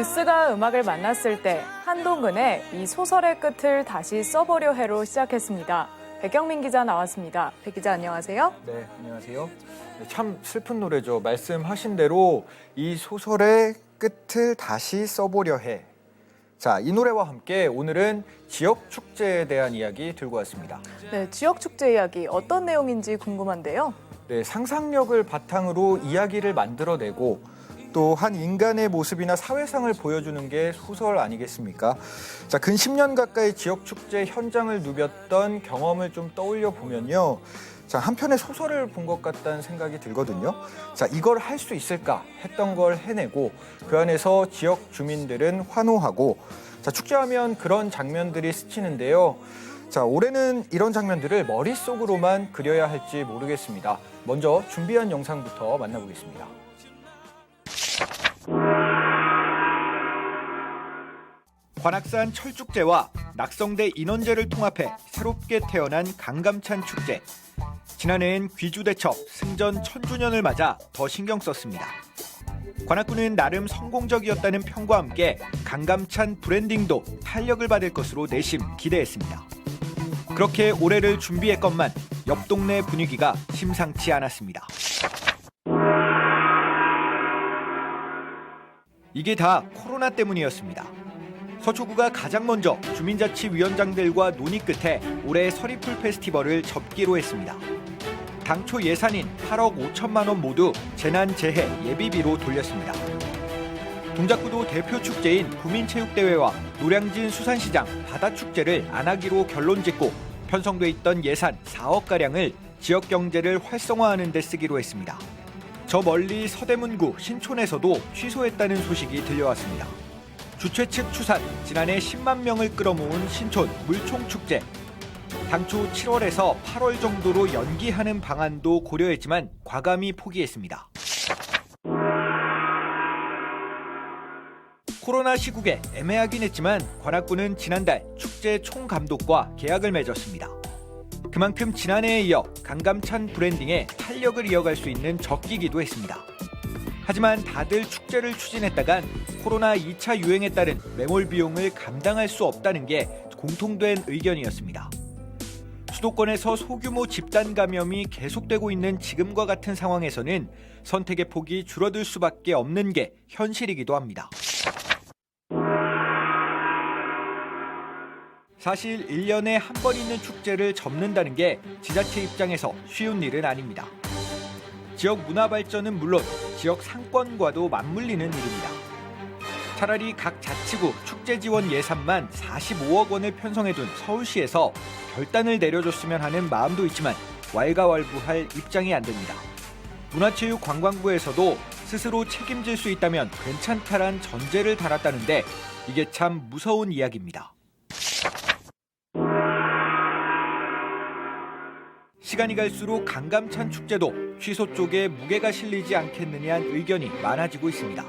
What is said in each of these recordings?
뉴스가 음악을 만났을 때 한동근의 이 소설의 끝을 다시 써보려 해로 시작했습니다. 백경민 기자 나왔습니다. 백 기자 안녕하세요. 네, 안녕하세요. 참 슬픈 노래죠. 말씀하신 대로 이 소설의 끝을 다시 써보려 해. 자, 이 노래와 함께 오늘은 지역 축제에 대한 이야기 들고 왔습니다. 네, 지역 축제 이야기 어떤 내용인지 궁금한데요. 네, 상상력을 바탕으로 이야기를 만들어내고 또 한 인간의 모습이나 사회상을 보여주는 게 소설 아니겠습니까? 자, 근 10년 가까이 지역 축제 현장을 누볐던 경험을 좀 떠올려 보면요. 자, 한 편의 소설을 본 것 같다는 생각이 들거든요. 자, 이걸 할 수 있을까 했던 걸 해내고 그 안에서 지역 주민들은 환호하고 자, 축제하면 그런 장면들이 스치는데요. 자, 올해는 이런 장면들을 머릿속으로만 그려야 할지 모르겠습니다. 먼저 준비한 영상부터 만나보겠습니다. 관악산 철축제와 낙성대 인원제를 통합해 새롭게 태어난 강감찬 축제. 지난해엔 귀주대첩 승전 1000주년을 맞아 더 신경 썼습니다. 관악구는 나름 성공적이었다는 평과 함께 강감찬 브랜딩도 탄력을 받을 것으로 내심 기대했습니다. 그렇게 올해를 준비했건만 옆 동네 분위기가 심상치 않았습니다. 이게 다 코로나 때문이었습니다. 서초구가 가장 먼저 주민자치위원장들과 논의 끝에 올해 서리풀 페스티벌을 접기로 했습니다. 당초 예산인 8억 5천만 원 모두 재난재해 예비비로 돌렸습니다. 동작구도 대표 축제인 구민체육대회와 노량진 수산시장 바다축제를 안 하기로 결론짓고 편성돼 있던 예산 4억가량을 지역 경제를 활성화하는 데 쓰기로 했습니다. 저 멀리 서대문구 신촌에서도 취소했다는 소식이 들려왔습니다. 주최 측 추산, 지난해 10만 명을 끌어모은 신촌 물총축제. 당초 7월에서 8월 정도로 연기하는 방안도 고려했지만 과감히 포기했습니다. 코로나 시국에 애매하긴 했지만 관악구는 지난달 축제 총감독과 계약을 맺었습니다. 그만큼 지난해에 이어 강감찬 브랜딩에 탄력을 이어갈 수 있는 적기기도 했습니다. 하지만 다들 축제를 추진했다간 코로나 2차 유행에 따른 매몰 비용을 감당할 수 없다는 게 공통된 의견이었습니다. 수도권에서 소규모 집단 감염이 계속되고 있는 지금과 같은 상황에서는 선택의 폭이 줄어들 수밖에 없는 게 현실이기도 합니다. 사실 1년에 한 번 있는 축제를 접는다는 게 지자체 입장에서 쉬운 일은 아닙니다. 지역 문화 발전은 물론 지역 상권과도 맞물리는 일입니다. 차라리 각 자치구 축제 지원 예산만 45억 원을 편성해둔 서울시에서 결단을 내려줬으면 하는 마음도 있지만 왈가왈부할 입장이 안 됩니다. 문화체육관광부에서도 스스로 책임질 수 있다면 괜찮다란 전제를 달았다는데 이게 참 무서운 이야기입니다. 시간이 갈수록 강감찬 축제도 취소 쪽에 무게가 실리지 않겠느냐는 의견이 많아지고 있습니다.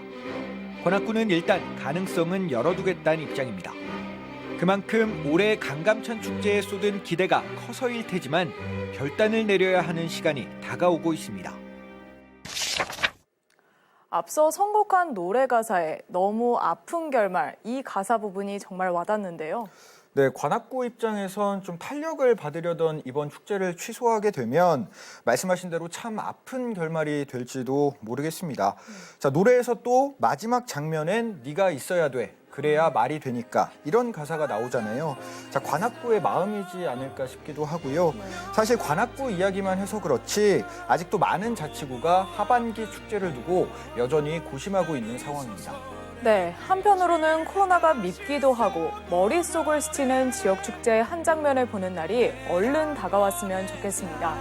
관악구는 일단 가능성은 열어두겠다는 입장입니다. 그만큼 올해 강감찬 축제에 쏟은 기대가 커서일 테지만 결단을 내려야 하는 시간이 다가오고 있습니다. 앞서 선곡한 노래 가사에 너무 아픈 결말, 이 가사 부분이 정말 와닿는데요. 네, 관악구 입장에선 좀 탄력을 받으려던 이번 축제를 취소하게 되면 말씀하신 대로 참 아픈 결말이 될지도 모르겠습니다. 자, 노래에서 또 마지막 장면엔 네가 있어야 돼. 그래야 말이 되니까 이런 가사가 나오잖아요. 자, 관악구의 마음이지 않을까 싶기도 하고요. 사실 관악구 이야기만 해서 그렇지 아직도 많은 자치구가 하반기 축제를 두고 여전히 고심하고 있는 상황입니다. 네, 한편으로는 코로나가 밉기도 하고 머릿속을 스치는 지역 축제의 한 장면을 보는 날이 얼른 다가왔으면 좋겠습니다.